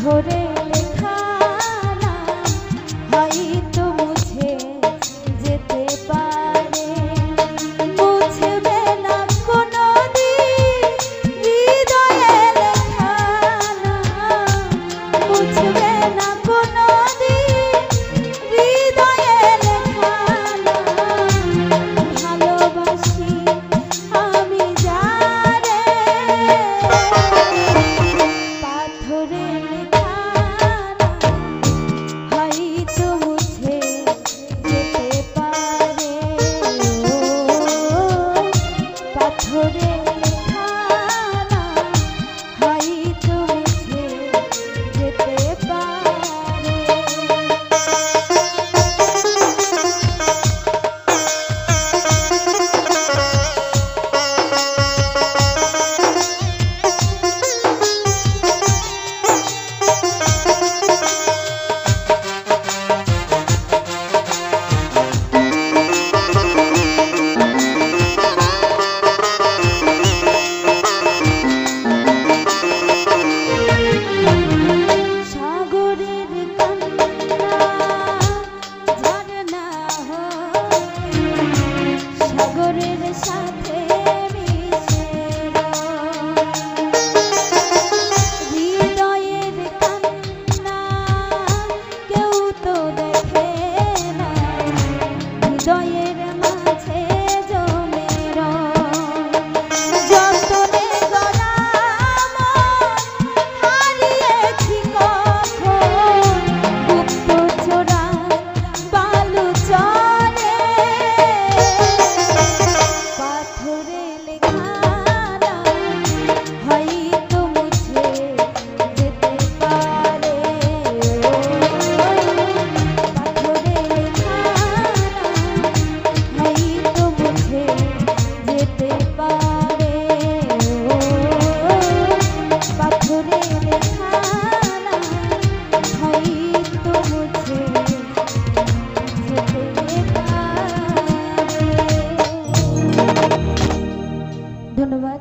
পাথরে লেখা নাম হয়তো মুছে যেতে পারে, মুছবে না কোনোদিন হৃদয়ে লেখা নাম, মুছবে না কোনোদিন হৃদয়ে লেখা নাম। ভালোবাসি আমি যারে পাথরে লেখা নাম হয়তো মুছে যেতে পারে, পাথরে লেখা নাম হয়তো মুছে যেতে পারে। সাগরের কান্না ঝরনা হয়ে সাগরের সাথে মিশে হৃদয়ের কান্না কেউ তো দেখে না, হৃদয়ের মাঝে জমে যতনে গড়া হারিয়েছি কখন গুপ্ত চোরা বালু চরে, পাথরে লেখা নাম হয়তো মুছে যেতে পারে, পাথরে লেখা নাম হয়তো মুছে যেতে পারে, পাথরে লেখা নাম হয়তো মুছে যেতে পারে। ধন্যবাদ।